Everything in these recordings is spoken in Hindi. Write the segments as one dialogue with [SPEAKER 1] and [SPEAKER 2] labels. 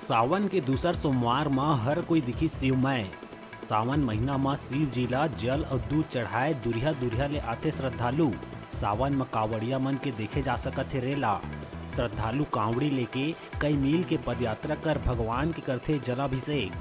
[SPEAKER 1] सावन के दूसर सोमवार में हर कोई दिखी शिवमय। सावन महीना में शिव जी ला जल और दूध चढ़ाए दुरिया दुरिया ले आते श्रद्धालु। सावन में कांवड़िया मन के देखे जा सकत है रेला। श्रद्धालु कांवड़ी लेके कई मील के पदयात्रा कर भगवान के करते जलाभिषेक।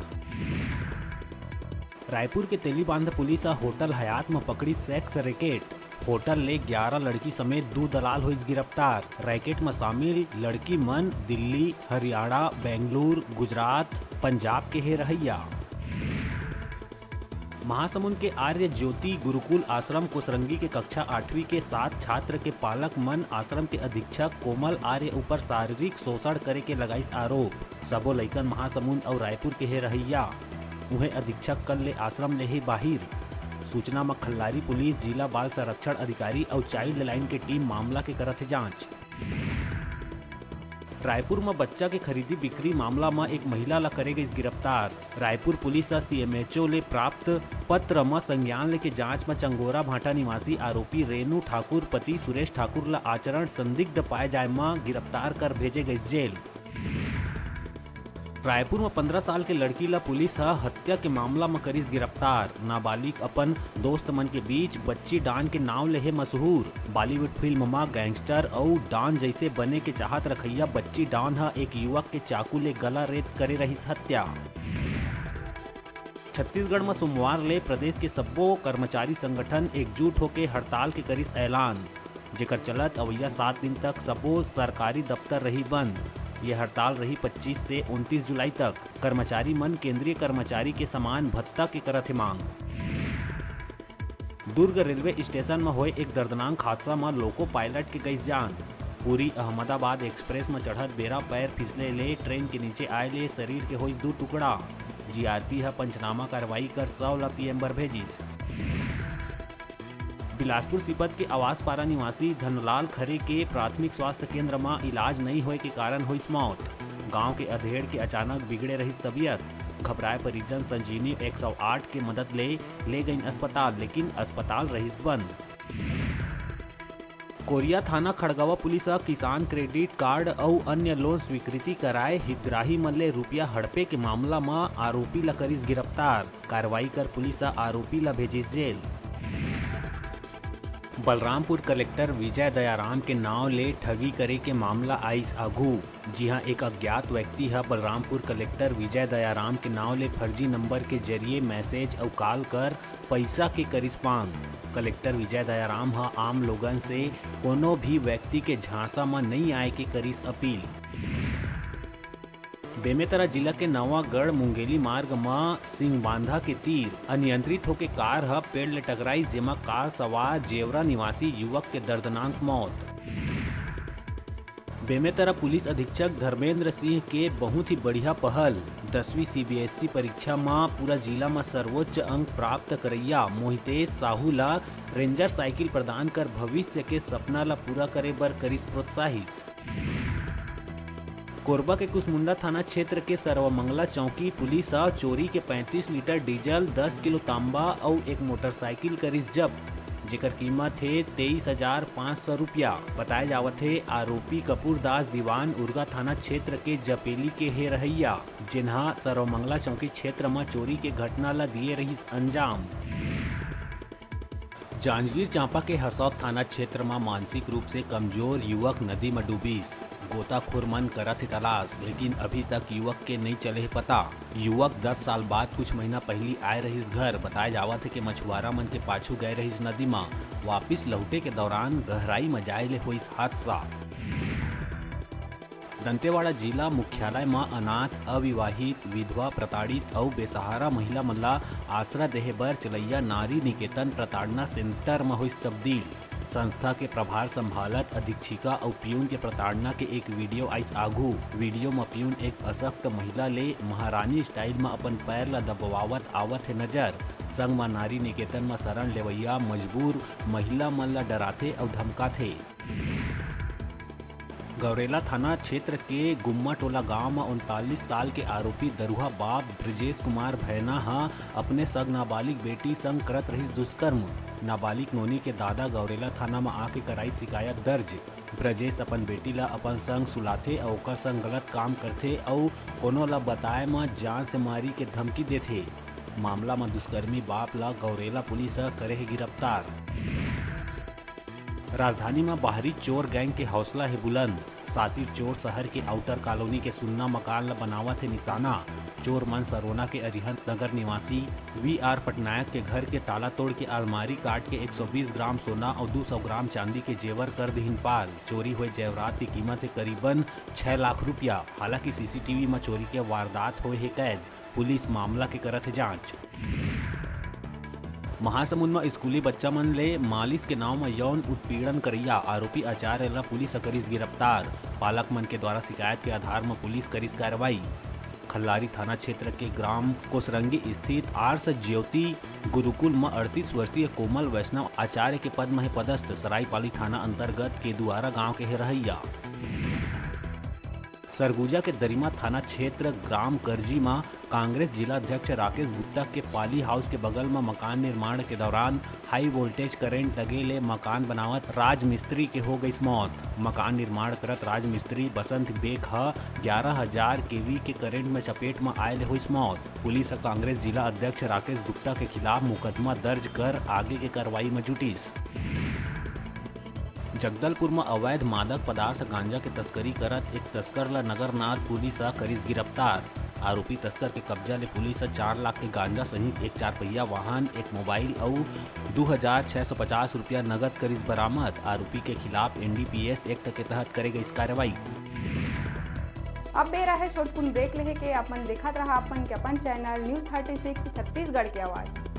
[SPEAKER 1] रायपुर के तेलीबांध पुलिस होटल हयात में पकड़ी सेक्स रैकेट। होटल ले 11 लड़की समेत 2 दलाल हुई गिरफ्तार। रैकेट में शामिल लड़की मन दिल्ली, हरियाणा, बेंगलुरु, गुजरात, पंजाब के है रहैया। महासमुंद के आर्य ज्योति गुरुकुल आश्रम कोसरंगी के कक्षा 8वीं के 7 छात्र के पालक मन आश्रम के अधीक्षक कोमल आर्य ऊपर शारीरिक शोषण करे के लगाइस आरोप। सबो लइकन महासमुंद और रायपुर के है रहैया। उन्हें अधीक्षक कल ले आश्रम ले ही बाहिर। सूचना में खल्लारी पुलिस, जिला बाल संरक्षण अधिकारी और चाइल्ड लाइन के टीम मामला के करत है जांच। रायपुर में बच्चा के खरीदी बिक्री मामला में एक महिला ला करे गई गिरफ्तार। रायपुर पुलिस सीएमएचओ ले प्राप्त पत्र में संज्ञान लेके जांच में चंगोरा भाटा निवासी आरोपी रेणु ठाकुर पति सुरेश ठाकुर ला आचरण संदिग्ध पाए जाए में गिरफ्तार कर भेजे गई जेल। रायपुर में 15 साल के लड़की ला पुलिस हत्या के मामला में करीस गिरफ्तार। नाबालिग अपन दोस्त मन के बीच बच्ची डान के नाव ले है मशहूर। बॉलीवुड फिल्म में गैंगस्टर और डान जैसे बने के चाहत रखैया बच्ची डान एक युवक के चाकू ले गला रेत करे रहीस हत्या। छत्तीसगढ़ में सोमवार ले प्रदेश के सब्बो कर्मचारी संगठन एकजुट होके हड़ताल के करीस ऐलान, जेकर चलत अवैया 7 दिन तक सब्बो सरकारी दफ्तर रही बंद। यह हड़ताल रही 25 से 29 जुलाई तक। कर्मचारी मन केंद्रीय कर्मचारी के समान भत्ता के करत है मांग। दुर्ग रेलवे स्टेशन में हुए एक दर्दनाक हादसा में लोको पायलट के गई जान। पूरी अहमदाबाद एक्सप्रेस में चढ़त बेरा पैर फिसले ले ट्रेन के नीचे आए ले शरीर के हुई 2 टुकड़ा। जीआरपी पंचनामा कार्रवाई कर 100 ला पीएम बर भेजिस। बिलासपुर सिपत के आवास पारा निवासी धनलाल खरे के प्राथमिक स्वास्थ्य केंद्र में इलाज नहीं होए के कारण हुई मौत। गांव के अधेड़ के अचानक बिगड़े रही तबीयत। घबराए परिजन संजीवनी 108 के मदद ले गई अस्पताल, लेकिन अस्पताल रही बंद। कोरिया थाना खड़गवा पुलिस किसान क्रेडिट कार्ड और अन्य लोन स्वीकृति कराए हितग्राही मन ले रुपया हड़पे के मामला में आरोपी ला करीस गिरफ्तार। कार्रवाई कर पुलिस आरोपी ला भेजिस जेल। बलरामपुर कलेक्टर विजय दयाराम के नाव ले ठगी करे के मामला आइस आगू। जी हां, एक अज्ञात व्यक्ति है बलरामपुर कलेक्टर विजय दयाराम के नाव ले फर्जी नंबर के जरिए मैसेज और कॉल कर पैसा के करिस मांग। कलेक्टर विजय दयाराम आम लोगन से कोनो भी व्यक्ति के झांसा में नहीं आए के करिस अपील। बेमेतरा जिला के नवागढ़ मुंगेली मार्ग में सिंहबांधा के तीर अनियंत्रित होके कार पेड़ ले टकराई, जेमा कार सवार जेवरा निवासी युवक के दर्दनाक मौत। बेमेतरा पुलिस अधीक्षक धर्मेंद्र सिंह के बहुत ही बढ़िया पहल। 10वीं सीबीएसई परीक्षा में पूरा जिला में सर्वोच्च अंक प्राप्त करैया मोहितेश साहू ला रेंजर साइकिल प्रदान कर भविष्य के सपना ला पूरा करे बर करिस प्रोत्साहित। कोरबा के कुसमुंडा थाना क्षेत्र के सर्वमंगला चौकी पुलिस चोरी के 35 लीटर डीजल, 10 किलो तांबा और एक मोटरसाइकिल करिस जब्त, जेकर कीमत है 23,500 रुपया। बताया जावत है आरोपी कपूरदास दीवान उर्गा थाना क्षेत्र के जपेली के है रहैया, जिन्हा सर्वमंगला चौकी क्षेत्र में चोरी के घटना ला दिए रहीस अंजाम। जांजगीर चांपा के हसौद थाना क्षेत्र में मानसिक रूप से कमजोर युवक नदी में डूबीस। गोताखोर मन करत है तलाश, लेकिन अभी तक युवक के नहीं चले है पता। युवक 10 साल बाद कुछ महीना पहली आए रहीस घर। बताया जावत है कि मछुआरा मन के पाछू गए रहीस नदी में। वापिस लौटे के दौरान गहराई में जाए ले हुई हादसा। दंतेवाड़ा जिला मुख्यालय में अनाथ, अविवाहित, विधवा, प्रताड़ित और बेसहारा महिला मन ला आश्रय देहे बर चलैया नारी निकेतन प्रताड़ना सेंटर में हुई तब्दील। संस्था के प्रभार संभालत अधीक्षिका और प्यून के प्रताड़ना के एक वीडियो आइस आगू। वीडियो में प्यून एक अशक्त महिला ले महारानी स्टाइल में अपन पैर ला दबवावत आवत है नजर। संग में नारी निकेतन में शरण लेवैया मजबूर महिला मन ला डराथे और धमकाथे। गौरेला थाना क्षेत्र के गुम्मा टोला गांव में 39 साल के आरोपी दरुहा बाप ब्रजेश कुमार भैना अपने सग नाबालिग बेटी संग करत रही दुष्कर्म। नाबालिग नोनी के दादा गौरेला थाना में आके कराई शिकायत दर्ज। ब्रजेश अपन बेटी ला अपन संग सुलाथे और ओकर संग गलत काम करथे और कोनो ला बताए म जान से मारी के धमकी देथे। मामला में दुष्कर्मी बाप ला गौरेला पुलिस करे है गिरफ्तार। राजधानी में बाहरी चोर गैंग के हौसला है बुलंद। सातिर चोर शहर के आउटर कॉलोनी के सुन्ना मकान ला बनावत है निशाना। चोर मन सरोना के अरिहंत नगर निवासी वी.आर. पटनायक के घर के ताला तोड़ के अलमारी काट के 120 ग्राम सोना और 200 ग्राम चांदी के जेवर कर दीन पाल। चोरी हुए जेवरात की कीमत है करीबन 6 लाख रुपया। हालांकि सीसीटीवी में चोरी के वारदात हुए है कैद। पुलिस मामला के करत है जांच। महासमुंद में स्कूली बच्चा मन ले मालिश के नाव में यौन उत्पीड़न करैया आरोपी आचार्य ला पुलिस करिस गिरफ्तार। पालक मन के द्वारा शिकायत के आधार में पुलिस करिस कार्रवाई। खल्लारी थाना क्षेत्र के ग्राम कोसरंगी स्थित आर्स ज्योति गुरुकुल में 38 वर्षीय कोमल वैष्णव आचार्य के पद में पदस्थ सरायपाली थाना अंतर्गत के दुआरा गांव के रहैया। सरगुजा के दरिमा थाना क्षेत्र ग्राम करजी में कांग्रेस जिला अध्यक्ष राकेश गुप्ता के पाली हाउस के बगल में मकान निर्माण के दौरान हाई वोल्टेज करंट लगे ले मकान बनावत राज मिस्त्री के हो गई मौत। मकान निर्माण करत राज मिस्त्री बसंत बेग 11,000 केवी के करंट में चपेट में आये ले हुई मौत। पुलिस कांग्रेस जिला अध्यक्ष राकेश गुप्ता के खिलाफ मुकदमा दर्ज कर आगे के कार्रवाई में जुटिस। जगदलपुर में अवैध मादक पदार्थ गांजा के तस्करी करत एक तस्कर ला नगरनाथ पुलिस करिस गिरफ्तार। आरोपी तस्कर के कब्जा ले पुलिस 4 लाख के गांजा सहित एक 4 पहिया वाहन, एक मोबाइल और 2,650 रुपया नगद करिस बरामद। आरोपी के खिलाफ NDPS एक्ट के तहत करे गई कार्रवाई।
[SPEAKER 2] अब बेरा है छोटकुन ब्रेक लेहे के अपन देखत रहा अपन चैनल न्यूज़ 36 छत्तीसगढ़ के आवाज।